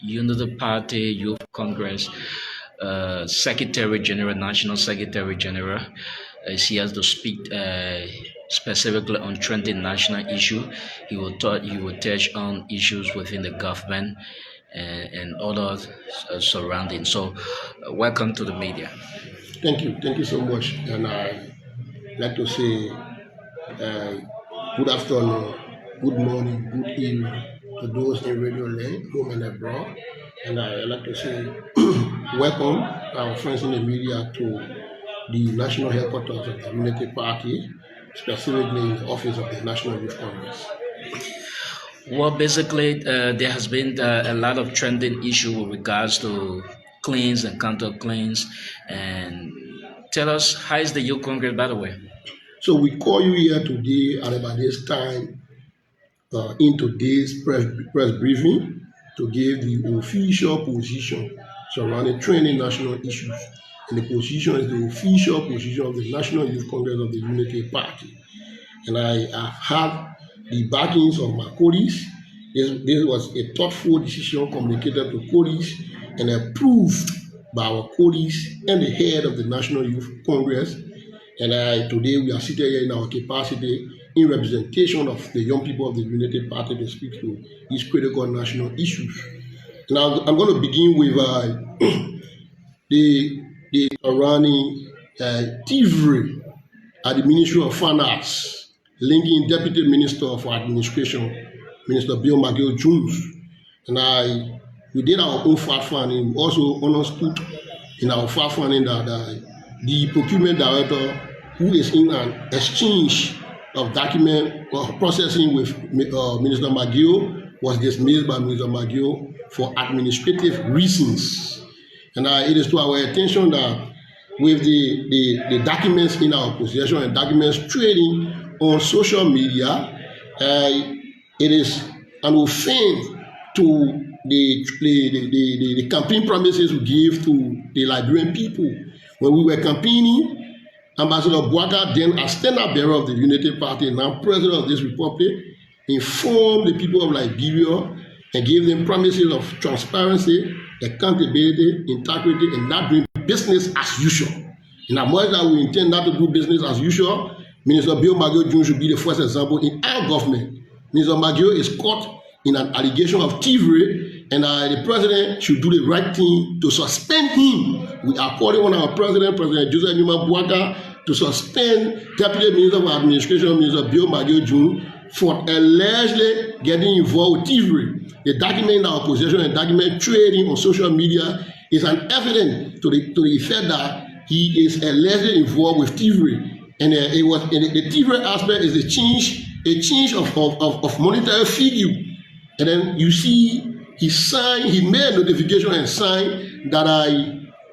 Unity Party Youth Congress Secretary General, National Secretary General. He has to speak specifically on trending national issue. He will touch on issues within the government and other surroundings. So, welcome to the media. Thank you so much. And I like to say good afternoon, good morning, good evening to those in Radio Land, home and abroad. And I like to say welcome our friends in the media to the national headquarters of the Unity Party, specifically in the office of the National Youth Congress. Well, basically, there has been a lot of trending issue with regards to claims and counter claims. And tell us, how is the Youth Congress, by the way? So we call you here today at about this time in today's press briefing to give the official position surrounding trending national issues. And the position is the official position of the National Youth Congress of the Unity Party. And I have had the backings of my colleagues. This was a thoughtful decision communicated to colleagues and approved by our colleagues and the head of the National Youth Congress. And today we are seated here in our capacity in representation of the young people of the Unity Party to speak to these critical national issues. Now I'm going to begin with the surrounding thievery at the Ministry of Finance, linking Deputy Minister for Administration, Minister Bill McGill Jones. And we did our own fact-finding. We also understood in our fact-finding that the procurement director, who is in an exchange of document processing with Minister McGill, was dismissed by Minister McGill for administrative reasons. And it is to our attention that with the documents in our possession and documents trading on social media, it is an offense to the campaign promises we gave to the Liberian people. When we were campaigning, Ambassador Bouaka, then as standard bearer of the Unity Party, now president of this republic, informed the people of Liberia and gave them promises of transparency, accountability, integrity, and not doing business as usual. In as much that we intend not to do business as usual, Minister Bill McGill Jr. should be the first example in our government. Minister McGill is caught in an allegation of thievery, and the president should do the right thing to suspend him. We are calling on our president, President Joseph Numa Bouaka, to suspend Deputy Minister of Administration, Minister Bill McGill Jr., for allegedly getting involved with thievery. The document in our possession and document trading on social media is an evidence to the effect that he is allegedly involved with thievery. And the thievery aspect is a change of monetary figure. And then you see he made a notification and signed that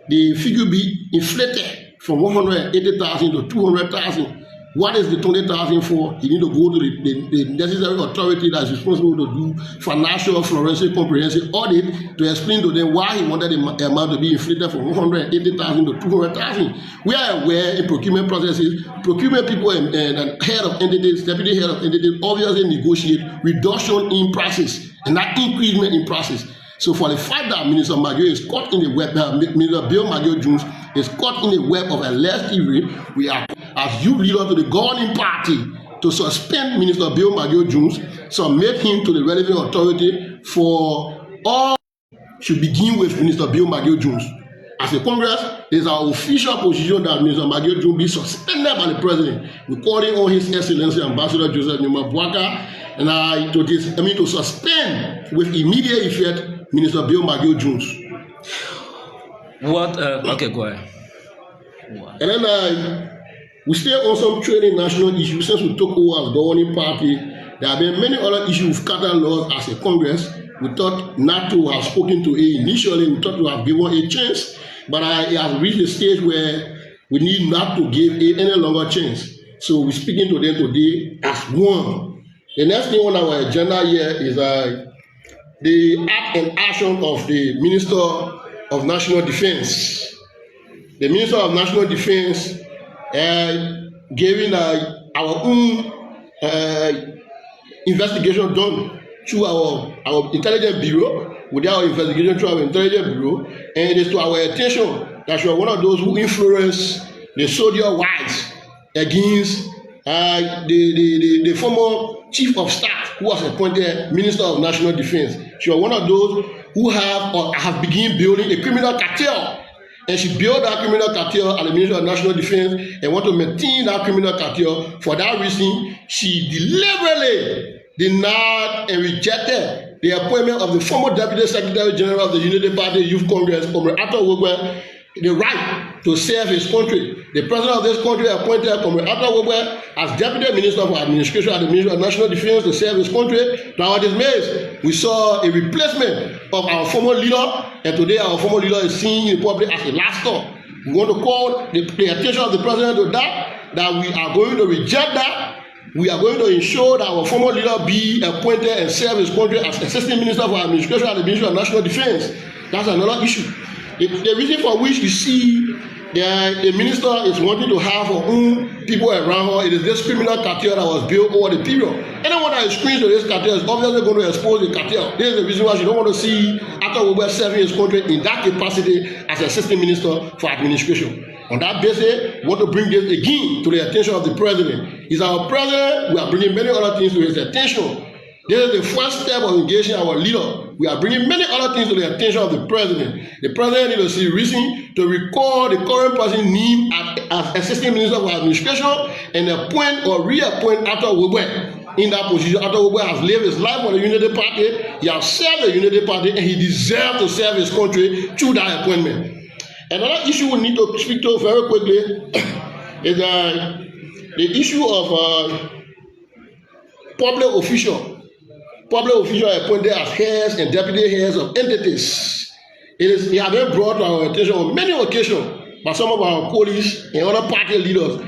the figure be inflated from 180,000 to 200,000. What is the 20,000 for? He need to go to the necessary authority that is responsible to do financial forensic comprehensive audit to explain to them why he wanted the amount to be inflated from 180,000 to 200,000. We are aware in procurement processes, procurement people and head of entities, deputy head of entities obviously negotiate reduction in prices and not increasement in prices. So for the fact that Minister McGill is caught in the web, Minister Bill McGill Jones is caught in the web of alleged thievery, we are, as youth leader to the governing party, to suspend Minister Bill McGill Jones, submit him to the relevant authority for all should begin with Minister Bill McGill Jones. As a Congress, it is our official position that Minister McGill Jones be suspended by the President. We are calling on His Excellency Ambassador Joseph Numa Bouaka and to suspend with immediate effect Minister Bill McGill Jones. Okay, go ahead. And then we stay on some training national issues. Since we took over as governing party, there have been many other issues with cattle laws as a Congress. We thought not to have spoken to it initially. We thought to have given a chance, but it has reached a stage where we need not to give it any longer chance. So we're speaking to them today as one. The next thing on our agenda here is the act and action of the Minister of National Defense. The Minister of National Defense giving our own investigation done through our intelligence bureau with our investigation through our intelligence bureau, and it is to our attention that you are one of those who influence the soldier wives against the former chief of staff who was appointed Minister of National Defense. She was one of those who have begun building a criminal cartel. And she built that criminal cartel at the Ministry of National Defense and want to maintain that criminal cartel. For that reason, she deliberately denied and rejected the appointment of the former Deputy Secretary General of the Unity Party Youth Congress, Comrade Arthur Wogwe, the right to serve his country. The president of this country appointed Comrade Arthur Wogwe as Deputy Minister for Administration at the Ministry of National Defense to serve his country. To our dismay, we saw a replacement of our former leader, and today our former leader is seen in public as a last stop. We want to call the attention of the president to that we are going to reject that. We are going to ensure that our former leader be appointed and serve his country as Assistant Minister for Administration at the Ministry of National Defense. That's another issue. The reason for which you see the minister is wanting to have her own people around her, it is this criminal cartel that was built over the period. Anyone that is screens to this cartel is obviously going to expose the cartel. This is the reason why she don't want to see Arthur Wogwe serving his country in that capacity as Assistant Minister for Administration. On that basis, we want to bring this again to the attention of the president. He's our president. We are bringing many other things to his attention. This is the first step of engaging our leader. We are bringing many other things to the attention of the president. The president needs to see reason to recall the current person named as Assistant Minister for Administration and appoint or reappoint Arthur Wogwe in that position. Arthur Wogwe has lived his life for the Unity Party. He has served the Unity Party, and he deserves to serve his country through that appointment. Another issue we need to speak to very quickly is the issue of public officials appointed as heads and deputy heads of entities. It has been brought to our attention on many occasions by some of our colleagues and other party leaders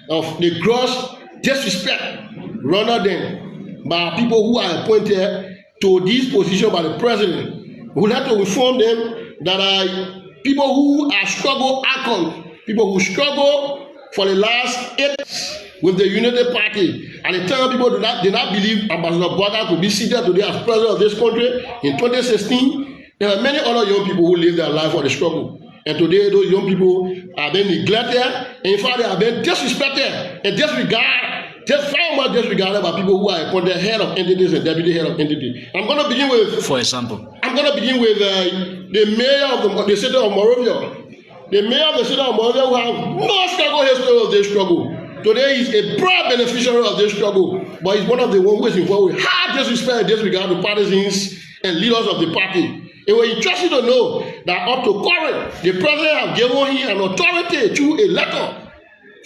of the gross disrespect rather than by people who are appointed to this position by the president. We would like to inform them that people who are struggle icons, people who struggle for the last 8 years with the Unity Party. At the time, people did not believe Ambassador Boaga could be seated today as president of this country. In 2016, there were many other young people who lived their life for the struggle. And today, those young people are being neglected. And in fact, they are being disrespected and disregarded, very much disregarded by people who are appointed head of entities and deputy head of entities. I'm going to begin with, for example, the mayor of the city of Monrovia. The mayor of the city of Monrovia who have no struggle history of this struggle. Today he's a proud beneficiary of this struggle, but he's one of the ones who is involved with hard disrespect and disregard to partisans and leaders of the party. It was interesting to know that up to current, the president has given him an authority through a letter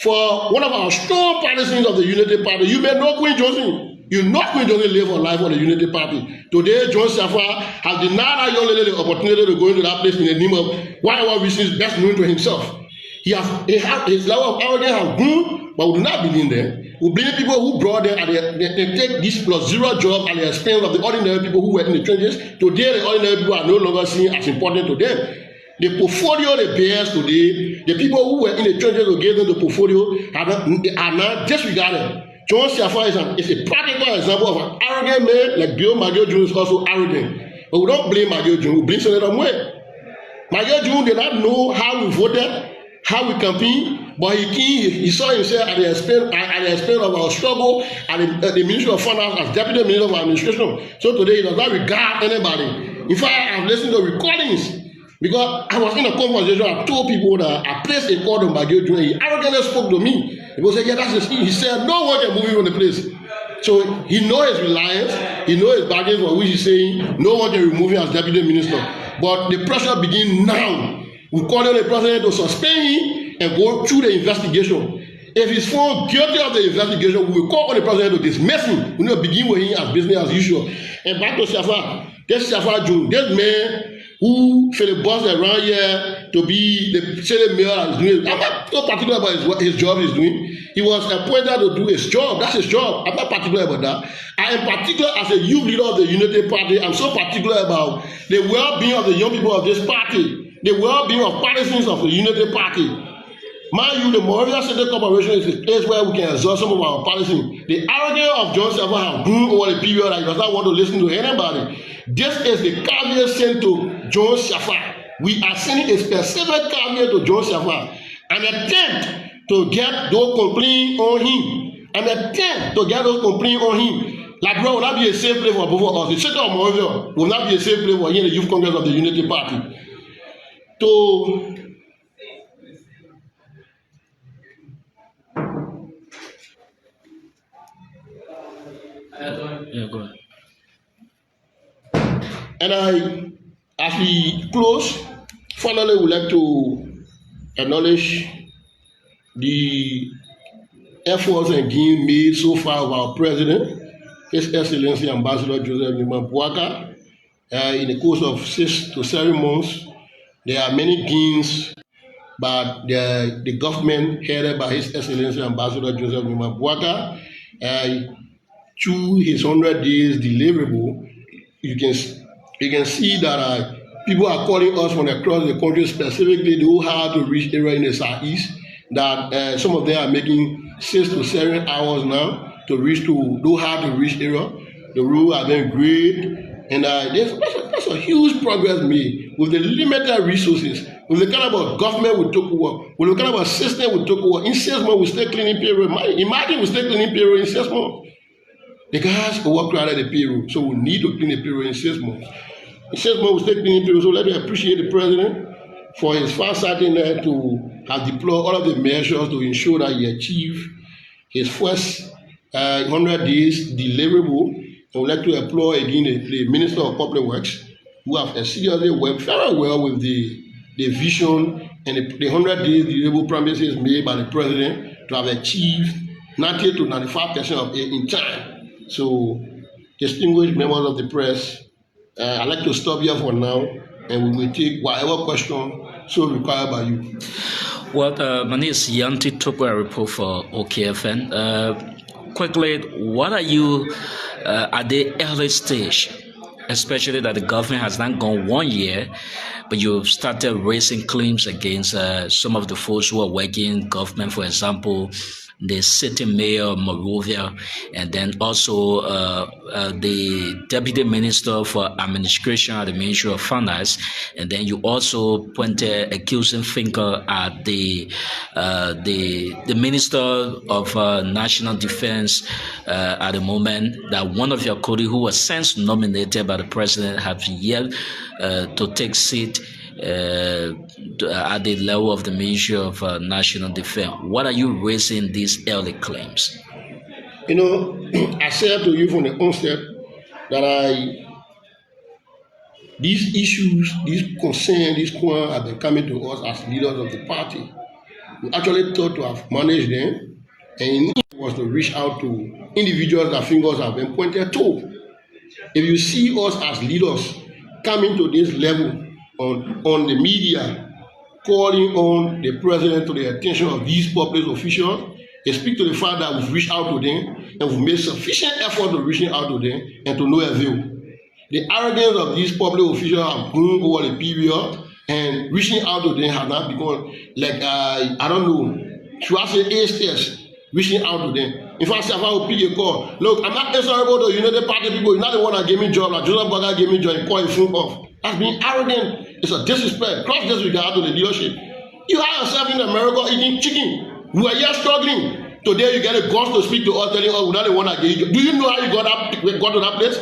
for one of our strong partisans of the Unity Party. You may know Queen Johnson. You know Queen Johnson live her life for the Unity Party. Today, John Safar has denied that young lady the opportunity to go into that place in the name of whatever reasons best known to himself. His level of arrogance has grown, but we do not believe them. We believe people who brought them, they take this plus zero job at the expense of the ordinary people who were in the trenches. Today, the ordinary people are no longer seen as important to them. The portfolio they bear today, the people who were in the trenches who gave them the portfolio are now disregarded. John Safar is a practical example of an arrogant man like Bill Magio June is also arrogant. But we don't blame Magio June, we blame Senator Mwe. Magio June did not know how we voted, how we campaigned, but he saw himself at the expense of our struggle at the Ministry of Finance as Deputy Minister of Administration. So today he does not regard anybody. In fact, I've listened to recordings because I was in a conversation. I told people that I placed a call on Magio June. He arrogantly spoke to me. People said, yeah, that's the thing. He said, no one can move him from the place. So he knows his reliance, he knows his bargain for which he's saying no one can remove him as deputy minister. But the pressure begins now. We call on the president to suspend him and go through the investigation. If he's found guilty of the investigation, we will call on the president to dismiss him. We need to begin with him as business as usual. And back to Safar. This Safar June, this man who filibuster around here to be the city mayor is doing. I'm not so particular about his job he's doing. He was appointed to do his job. That's his job. I'm not particular about that. I am particular as a youth leader of the Unity Party. I'm so particular about the well-being of the young people of this party, the well-being of partisans of the Unity Party. Mind you, the Moravia State Corporation is a place where we can exhaust some of our policy. The arrogance of John Safar have grown over the period that he does not want to listen to anybody. This is the caveat sent to John Safar. We are sending a specific caveat to John Safar. An attempt to get those complaints on him. An attempt to get those complaints on him. Liberia will not be a safe place for both of us. The state of Moravia will not be a safe place for him in the Youth Congress of the Unity Party. To Yeah, go ahead. And as we close, finally, we would like to acknowledge the efforts and gains made so far of our president, His Excellency Ambassador Joseph Nima Bouaka. In the course of 6 to 7 months, there are many gains, but the government headed by His Excellency Ambassador Joseph Nima Bouaka, through his 100 days deliverable, you can see that people are calling us from across the country, specifically the hard to reach area in the southeast, that some of them are making 6 to 7 hours now to reach to those hard to reach area. The roads have been great, and that's a huge progress made with the limited resources, with the kind of government we took over, with the kind of system we took over. In 6 months, we stay cleaning payroll. Imagine we stay cleaning payroll in 6 months. The guys will work around the payroll, so we need to clean the payroll in 6 months. In 6 months, we stay cleaning payroll. So let me appreciate the president for his fast-sight in there to have deployed all of the measures to ensure that he achieved his first 100 days deliverable. I would like to applaud again the Minister of Public Works, who have seriously worked very well with the vision and the 100 days deliverable promises made by the president to have achieved 90 to 95% of it in time. So, distinguished members of the press, I'd like to stop here for now, and we will take whatever question so required by you. Well, my name is Yanti Toko, a report for OKFN. Quickly, what are you at the early stage, especially that the government has not gone 1 year, but you've started raising claims against some of the folks who are working in government, for example, the city mayor of Monrovia, and then also the deputy minister for administration at the Ministry of Finance, and then you also pointed accusing finger at the minister of national defense at the moment, that one of your colleagues who was since nominated by the president have yet to take seat at the level of the Ministry of National Defense. What are you raising these early claims? You know, I said to you from the onset that these issues, these concerns, these questions have been coming to us as leaders of the party. We actually thought to have managed them, and it was to reach out to individuals that fingers have been pointed to. If you see us as leaders coming to this level on the media, calling on the president to the attention of these public officials, it speaks to the fact that we've reached out to them and we've made sufficient effort to reaching out to them and to no avail. The arrogance of these public officials have grown over the period, and reaching out to them has not become like, I don't know, should I say A-steps, reaching out to them. In fact, if I will pick a call, look, I'm not answerable to the United Party people. You're not the one that gave me job, like Joseph Bouaka gave me job and call a phone off. That's being arrogant. It's a disrespect, cross disregard to the leadership. You have yourself in America eating chicken. We are here struggling. Today you get a ghost to speak to us, telling us we're not the one that gave you. Do you know how you got to that place?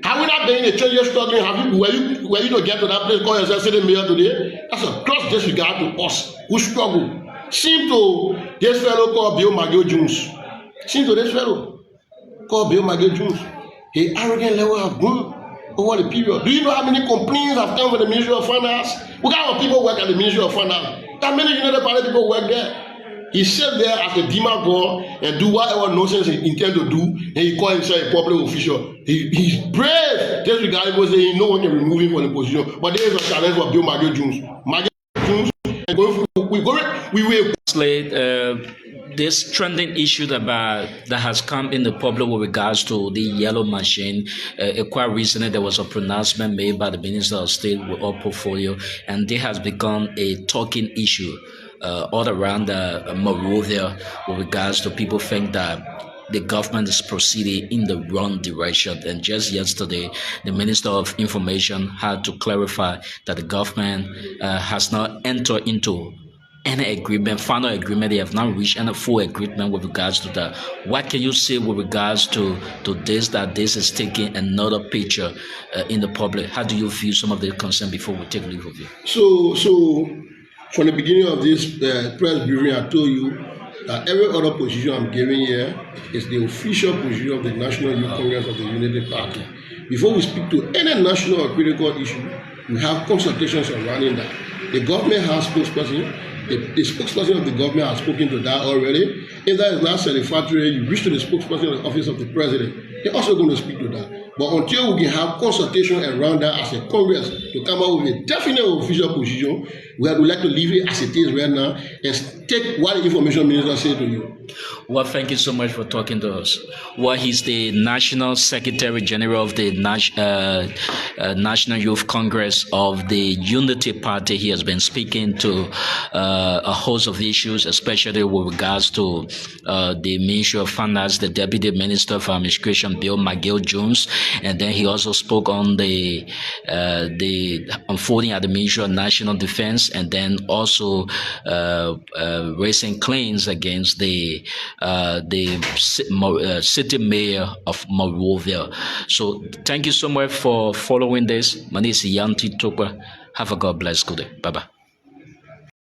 Have we not been in a church struggling? Were you to get to that place, call yourself city mayor today? That's a cross disregard to us who struggle. Seem to this fellow called Bill McGill Jones. Seem to this fellow called Bill McGill Jones. The arrogant level have grown over the period. Do you know how many complaints have come from the Ministry of Finance? What kind of people work at the Ministry of Finance? How many United Party people work there? He sat there as a demagogue and do whatever nonsense he intend to do, and he call himself a public official. He's brave. Just regarding was saying no one can remove him from the position. But there is a challenge for Bill McGill Jones. McGill Jones, and we will. This trending issue that has come in the public with regards to the yellow machine, quite recently there was a pronouncement made by the Minister of State with all portfolio, and it has become a talking issue all around Monrovia with regards to people think that the government is proceeding in the wrong direction. And just yesterday, the Minister of Information had to clarify that the government has not entered into any agreement, final agreement. They have not reached any full agreement with regards to that. What can you say with regards to this, that this is taking another picture in the public? How do you view some of the concern before we take leave of you? So from the beginning of this press briefing, I told you that every other position I'm giving here is the official position of the National Youth Congress of the Unity Party. Before we speak to any national or critical issue, we have consultations surrounding that. The government has spokesperson. The spokesperson of the government has spoken to that already. If that is not satisfactory, you reach to the spokesperson of the office of the president. They're also going to speak to that. But until we can have consultation around that as a Congress to come up with a definite official position, we would like to leave it as it is right now and take what the information minister said to you. Well, thank you so much for talking to us. Well, he's the National Secretary General of the National Youth Congress of the Unity Party. He has been speaking to a host of issues, especially with regards to the Ministry of Finance, the Deputy Minister for Administration, Bill McGill-Jones, and then he also spoke on the unfolding at the Ministry of National Defense, and then also raising claims against the city mayor of Monrovia. So thank you so much for following this. My name is Yanti Tokwa. Have a God bless good day. Bye bye.